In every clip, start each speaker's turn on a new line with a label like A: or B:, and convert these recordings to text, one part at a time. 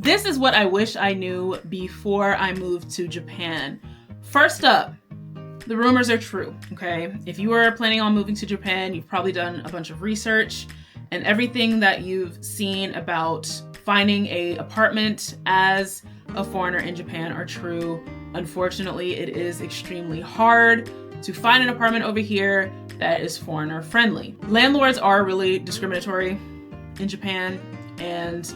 A: This is what I wish I knew before I moved to Japan. First up, the rumors are true, okay? If you are planning on moving to Japan, you've probably done a bunch of research, and everything that you've seen about finding an apartment as a foreigner in Japan are true. Unfortunately, it is extremely hard to find an apartment over here that is foreigner friendly. Landlords are really discriminatory in Japan, and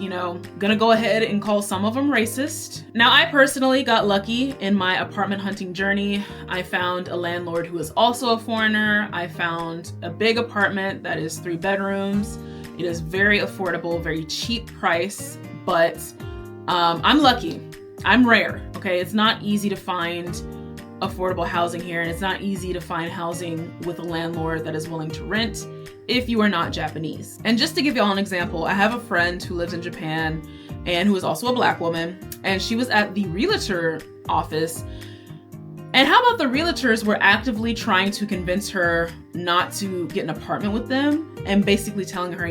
A: gonna go ahead and call some of them racist. Now, I personally got lucky in my apartment hunting journey. I found a landlord who is also a foreigner. I found a big apartment that is 3 bedrooms. It is very affordable, very cheap price, but I'm lucky. I'm rare, okay? It's not easy to find affordable housing here, and it's not easy to find housing with a landlord that is willing to rent if you are not Japanese. And just to give y'all an example, I have a friend who lives in Japan and who is also a Black woman, and she was at the realtor office. And how about the realtors were actively trying to convince her not to get an apartment with them, and basically telling her,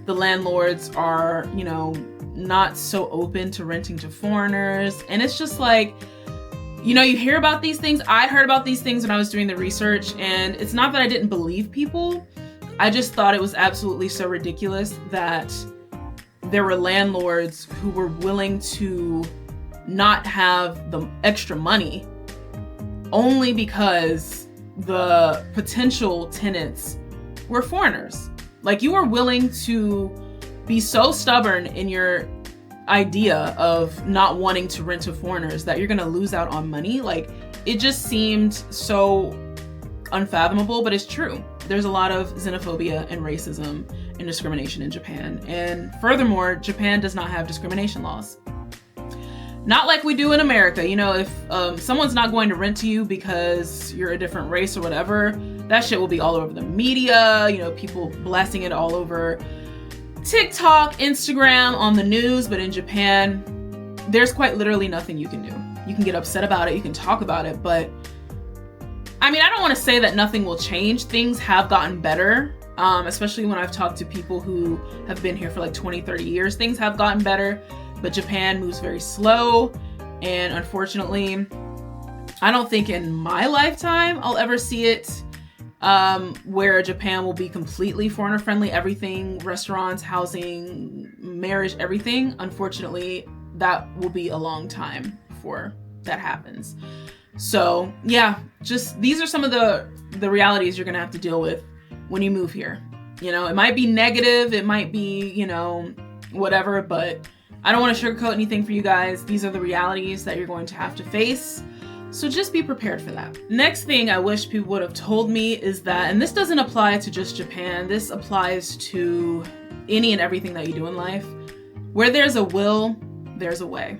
A: the landlords are, not so open to renting to foreigners. And it's just like, you hear about these things. I heard about these things when I was doing the research, and it's not that I didn't believe people. I just thought it was absolutely so ridiculous that there were landlords who were willing to not have the extra money only because the potential tenants were foreigners. Like, you were willing to be so stubborn in your idea of not wanting to rent to foreigners that you're gonna lose out on money. Like, it just seemed so unfathomable, but it's true. There's a lot of xenophobia and racism and discrimination in Japan. And furthermore, Japan does not have discrimination laws. Not like we do in America. If someone's not going to rent to you because you're a different race or whatever, that shit will be all over the media, people blasting it all over TikTok, Instagram, on the news. But in Japan, there's quite literally nothing you can do. You can get upset about it, you can talk about it, but I don't want to say that nothing will change. Things have gotten better, especially when I've talked to people who have been here for like 20, 30 years. Things have gotten better, but Japan moves very slow. And unfortunately, I don't think in my lifetime I'll ever see it where Japan will be completely foreigner friendly. Everything, restaurants, housing, marriage, everything. Unfortunately, that will be a long time before that happens. So yeah, just these are some of the realities you're gonna have to deal with when you move here. It might be negative, it might be, whatever, but I don't want to sugarcoat anything for you guys. These are the realities that you're going to have to face. So just be prepared for that. Next thing I wish people would have told me is that, and this doesn't apply to just Japan, this applies to any and everything that you do in life. Where there's a will, there's a way.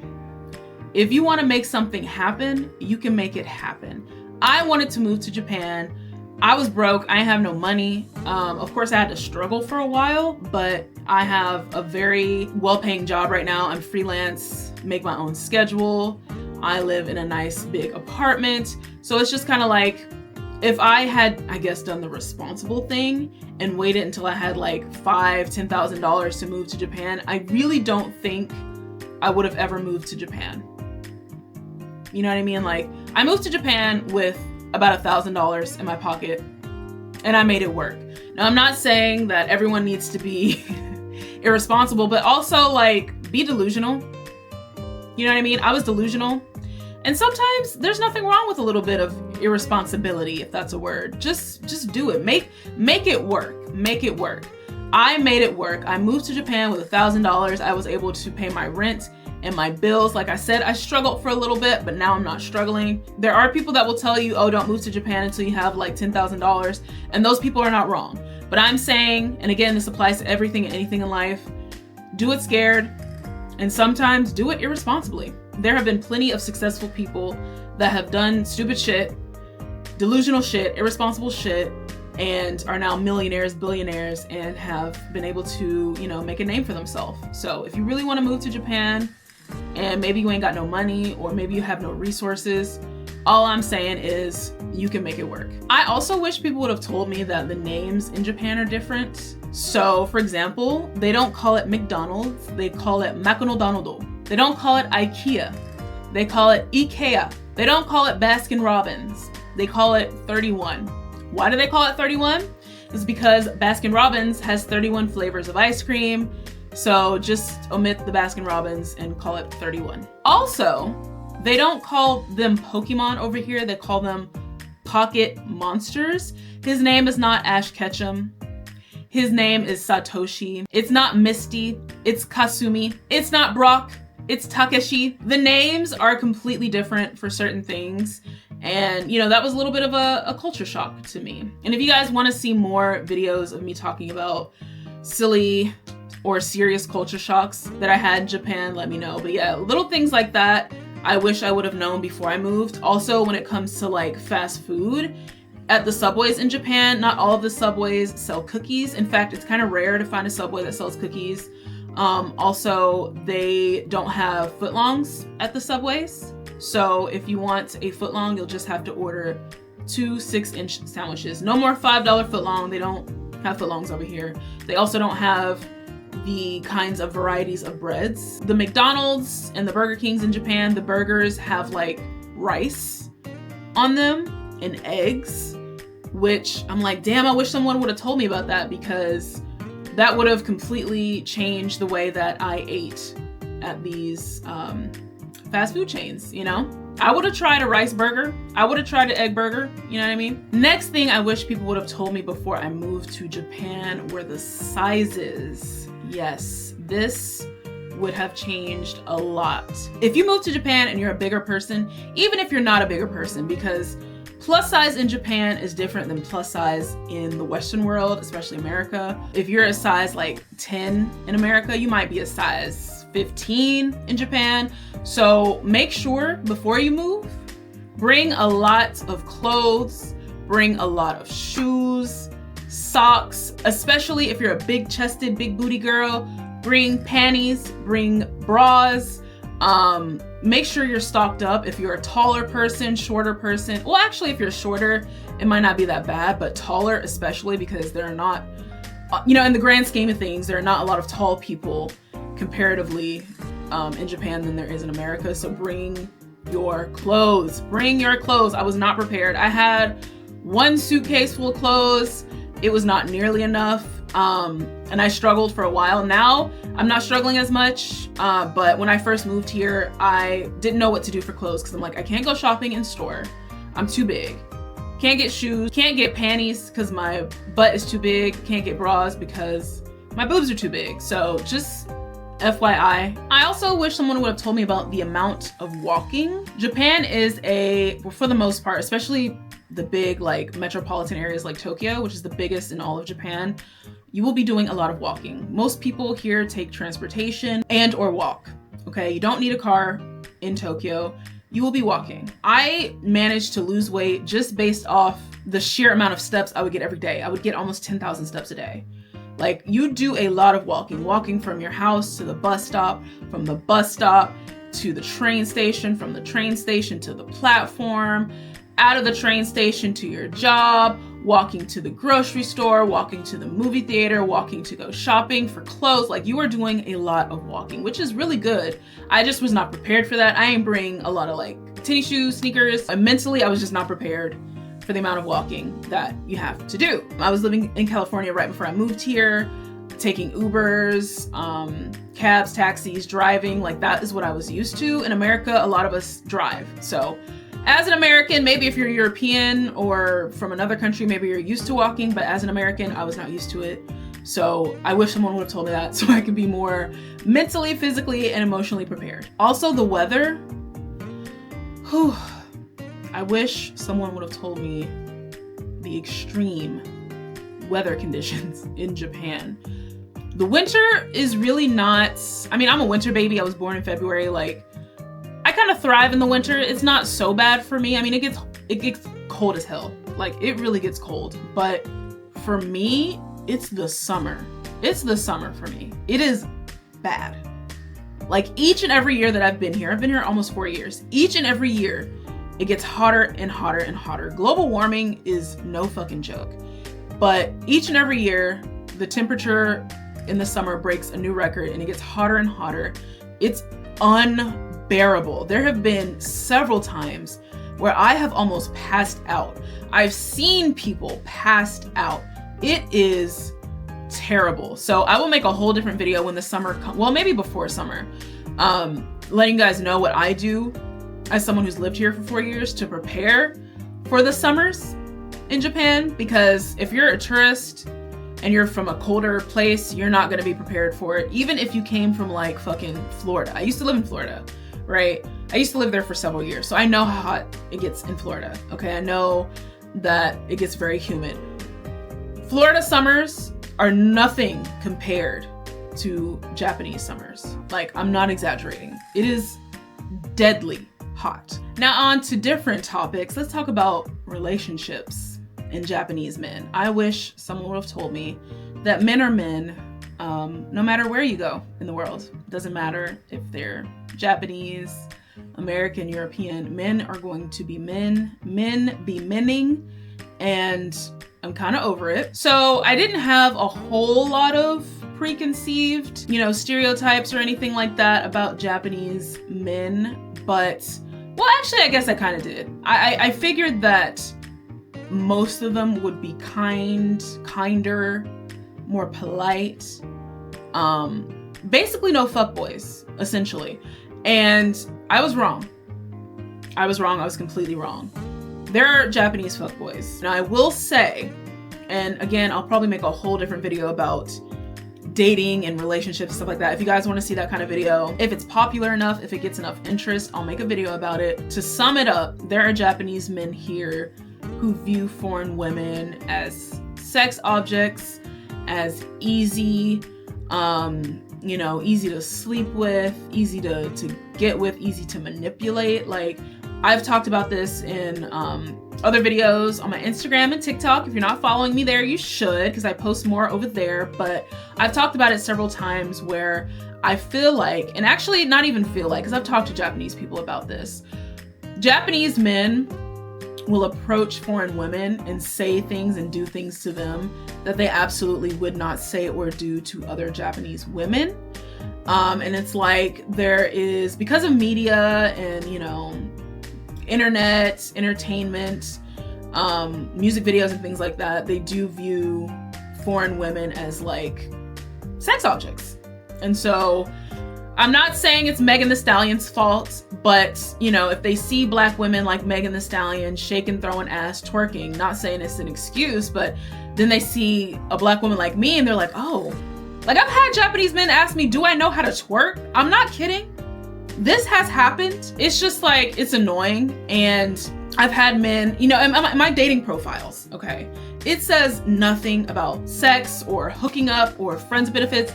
A: If you want to make something happen, you can make it happen. I wanted to move to Japan. I was broke. I have no money. Of course, I had to struggle for a while, but I have a very well-paying job right now. I'm freelance, make my own schedule. I live in a nice big apartment. So it's just kind of like, if I had, done the responsible thing and waited until I had like $5,000, $10,000 to move to Japan, I really don't think I would have ever moved to Japan. You know what I mean? Like, I moved to Japan with about $1,000 in my pocket, and I made it work. Now, I'm not saying that everyone needs to be irresponsible, but also like, be delusional. You know what I mean? I was delusional. And sometimes there's nothing wrong with a little bit of irresponsibility, if that's a word. Just do it. Make it work. Make it work. I made it work. I moved to Japan with $1,000. I was able to pay my rent and my bills. Like I said, I struggled for a little bit, but now I'm not struggling. There are people that will tell you, oh, don't move to Japan until you have like $10,000. And those people are not wrong. But I'm saying, and again, this applies to everything and anything in life, do it scared, and sometimes do it irresponsibly. There have been plenty of successful people that have done stupid shit, delusional shit, irresponsible shit, and are now millionaires, billionaires, and have been able to, make a name for themselves. So if you really want to move to Japan, and maybe you ain't got no money, or maybe you have no resources, all I'm saying is you can make it work. I also wish people would have told me that the names in Japan are different. So for example, they don't call it McDonald's, they call it Makuno Donaldo. They don't call it IKEA. They call it IKEA. They don't call it Baskin Robbins. They call it 31. Why do they call it 31? It's because Baskin Robbins has 31 flavors of ice cream. So just omit the Baskin Robbins and call it 31. Also, they don't call them Pokemon over here. They call them Pocket Monsters. His name is not Ash Ketchum. His name is Satoshi. It's not Misty. It's Kasumi. It's not Brock. It's Takeshi. The names are completely different for certain things. And, you know, that was a little bit of a culture shock to me. And if you guys want to see more videos of me talking about silly or serious culture shocks that I had in Japan, let me know. But yeah, little things like that, I wish I would have known before I moved. Also, when it comes to like fast food, at the Subways in Japan, not all of the Subways sell cookies. In fact, it's kind of rare to find a Subway that sells cookies. Also, they don't have footlongs at the Subways. So if you want a footlong, you'll just have to order 2 6-inch sandwiches. No more $5 footlong. They don't have footlongs over here. They also don't have the kinds of varieties of breads. The McDonald's and the Burger Kings in Japan, the burgers have like rice on them and eggs, which I'm like, damn, I wish someone would have told me about that, because that would have completely changed the way that I ate at these fast food chains, you know? I would have tried a rice burger. I would have tried an egg burger, you know what I mean? Next thing I wish people would have told me before I moved to Japan were the sizes. Yes, this would have changed a lot. If you move to Japan and you're a bigger person, even if you're not a bigger person, because plus size in Japan is different than plus size in the Western world, especially America. If you're a size like 10 in America, you might be a size 15 in Japan. So make sure before you move, bring a lot of clothes, bring a lot of shoes, socks, especially if you're a big chested, big booty girl, bring panties, bring bras. Make sure you're stocked up. If you're a taller person, shorter person, well, actually, if you're shorter, it might not be that bad, but taller especially, because there are not, you know, in the grand scheme of things, there are not a lot of tall people comparatively in Japan than there is in America. So bring your clothes. Bring your clothes. I was not prepared. I had 1 suitcase full of clothes. It was not nearly enough. And I struggled for a while. Now I'm not struggling as much, but when I first moved here, I didn't know what to do for clothes, because I'm like, I can't go shopping in store. I'm too big. Can't get shoes, can't get panties because my butt is too big, can't get bras because my boobs are too big. So just FYI. I also wish someone would have told me about the amount of walking. Japan is for the most part, especially the big like metropolitan areas like Tokyo, which is the biggest in all of Japan, you will be doing a lot of walking. Most people here take transportation and or walk, okay? You don't need a car in Tokyo. You will be walking. I managed to lose weight just based off the sheer amount of steps I would get every day. I would get almost 10,000 steps a day. Like, you do a lot of walking from your house to the bus stop, from the bus stop to the train station, from the train station to the platform, out of the train station to your job, walking to the grocery store, walking to the movie theater, walking to go shopping for clothes. Like, you are doing a lot of walking, which is really good. I just was not prepared for that. I ain't bring a lot of like tennis shoes, sneakers. Mentally, I was just not prepared for the amount of walking that you have to do. I was living in California right before I moved here, taking Ubers, cabs, taxis, driving. Like, that is what I was used to. In America, a lot of us drive. So as an American, maybe if you're European or from another country, maybe you're used to walking, but as an American, I was not used to it. So I wish someone would have told me that so I could be more mentally, physically, and emotionally prepared. Also, the weather. Whew. I wish someone would have told me the extreme weather conditions in Japan. The winter is really not, I mean, I'm a winter baby. I was born in February. Like, I kind of thrive in the winter. It's not so bad for me. I mean, it gets cold as hell. Like, it really gets cold. But for me, it's the summer. It's the summer for me. It is bad. Like, each and every year that I've been here almost 4 years. Each and every year, it gets hotter and hotter and hotter. Global warming is no fucking joke. But each and every year, the temperature in the summer breaks a new record and it gets hotter and hotter. It's unbearable. There have been several times where I have almost passed out. I've seen people passed out. It is terrible. So I will make a whole different video when the summer well, maybe before summer, letting you guys know what I do as someone who's lived here for 4 years to prepare for the summers in Japan. Because if you're a tourist and you're from a colder place, you're not gonna be prepared for it. Even if you came from like fucking Florida. I used to live in Florida, right? I used to live there for several years, so I know how hot it gets in Florida, okay? I know that it gets very humid. Florida summers are nothing compared to Japanese summers. Like, I'm not exaggerating. It is deadly hot. Now on to different topics. Let's talk about relationships and Japanese men. I wish someone would have told me that men are men, no matter where you go in the world. It doesn't matter if they're Japanese, American, European, men are going to be men. Men be menning, and I'm kind of over it. So I didn't have a whole lot of preconceived, stereotypes or anything like that about Japanese men, but, well, actually, I guess I kind of did. I figured that most of them would be kinder, more polite, basically no fuckboys, essentially. And I was wrong. I was completely wrong. There are Japanese fuckboys. Now I will say, and again, I'll probably make a whole different video about dating and relationships and stuff like that. If you guys want to see that kind of video, if it's popular enough, if it gets enough interest, I'll make a video about it. To sum it up, there are Japanese men here who view foreign women as sex objects, as easy, easy to sleep with, easy to get with, easy to manipulate. Like, I've talked about this in other videos on my Instagram and TikTok. If you're not following me there, you should, because I post more over there. But I've talked about it several times where I feel like, and actually not even feel like, because I've talked to Japanese people about this, Japanese men will approach foreign women and say things and do things to them that they absolutely would not say or do to other Japanese women. And it's like there is, because of media and, internet, entertainment, music videos and things like that, they do view foreign women as like sex objects. And so I'm not saying it's Megan Thee Stallion's fault, but if they see black women like Megan Thee Stallion shaking, throwing ass, twerking, not saying it's an excuse, but then they see a black woman like me and they're like, oh, like I've had Japanese men ask me, do I know how to twerk? I'm not kidding. This has happened. It's just like, it's annoying. And I've had men, in my dating profiles, okay, it says nothing about sex or hooking up or friends benefits.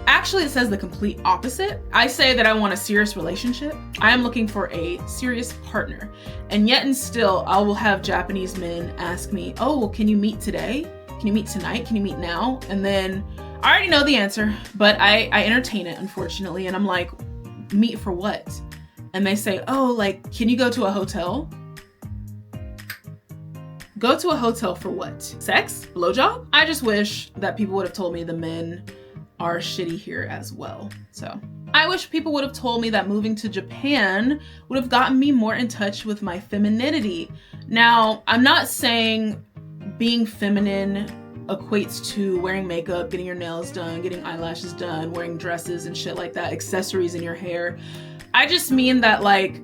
A: Actually, it says the complete opposite. I say that I want a serious relationship. I am looking for a serious partner. And yet and still, I will have Japanese men ask me, oh, well, can you meet today? Can you meet tonight? Can you meet now? And then I already know the answer, but I entertain it, unfortunately. And I'm like, meet for what? And they say, oh, like, can you go to a hotel? Go to a hotel for what? Sex? Blowjob? I just wish that people would have told me the men are shitty here as well. So I wish people would have told me that moving to Japan would have gotten me more in touch with my femininity. Now, I'm not saying being feminine equates to wearing makeup, getting your nails done, getting eyelashes done, wearing dresses and shit like that, accessories in your hair. I just mean that, like,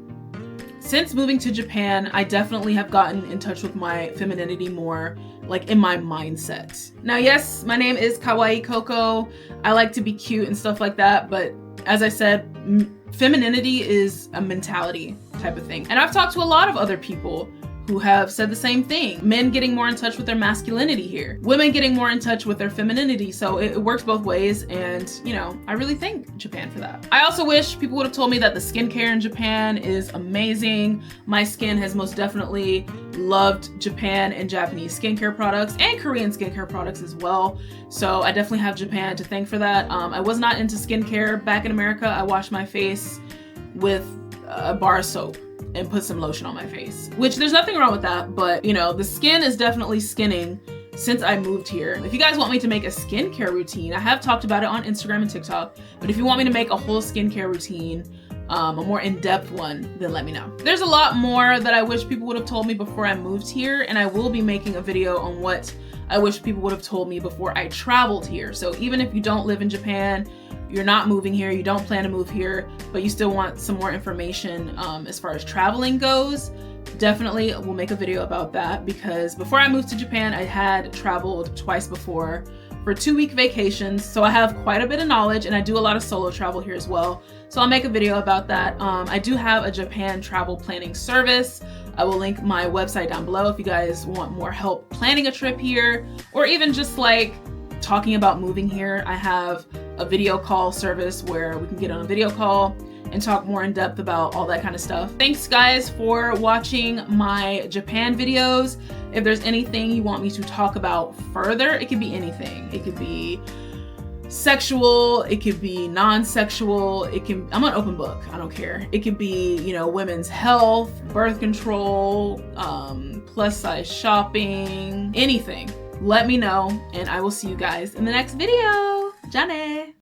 A: since moving to Japan, I definitely have gotten in touch with my femininity more, like in my mindset. Now, yes, my name is Kawaii Coco. I like to be cute and stuff like that, but as I said, femininity is a mentality type of thing. And I've talked to a lot of other people who have said the same thing. Men getting more in touch with their masculinity here. Women getting more in touch with their femininity. So it works both ways, and I really thank Japan for that. I also wish people would have told me that the skincare in Japan is amazing. My skin has most definitely loved Japan and Japanese skincare products and Korean skincare products as well. So I definitely have Japan to thank for that. I was not into skincare back in America. I washed my face with a bar of soap and put some lotion on my face, which there's nothing wrong with that, but the skin is definitely skinning since I moved here. If you guys want me to make a skincare routine, I have talked about it on Instagram and TikTok, but if you want me to make a whole skincare routine, a more in-depth one, then let me know. There's a lot more that I wish people would have told me before I moved here, and I will be making a video on what I wish people would have told me before I traveled here. So even if you don't live in Japan, you're not moving here, you don't plan to move here, but you still want some more information as far as traveling goes, definitely we'll make a video about that, because before I moved to Japan, I had traveled twice before for 2-week vacations. So I have quite a bit of knowledge, and I do a lot of solo travel here as well. So I'll make a video about that. I do have a Japan travel planning service. I will link my website down below if you guys want more help planning a trip here, or even just like talking about moving here. I have a video call service where we can get on a video call and talk more in depth about all that kind of stuff. Thanks guys for watching my Japan videos. If there's anything you want me to talk about further, it could be anything. It could be sexual, it could be non-sexual, I'm an open book, I don't care. It could be, you know, women's health, birth control, plus size shopping, anything. Let me know, and I will see you guys in the next video. Jane!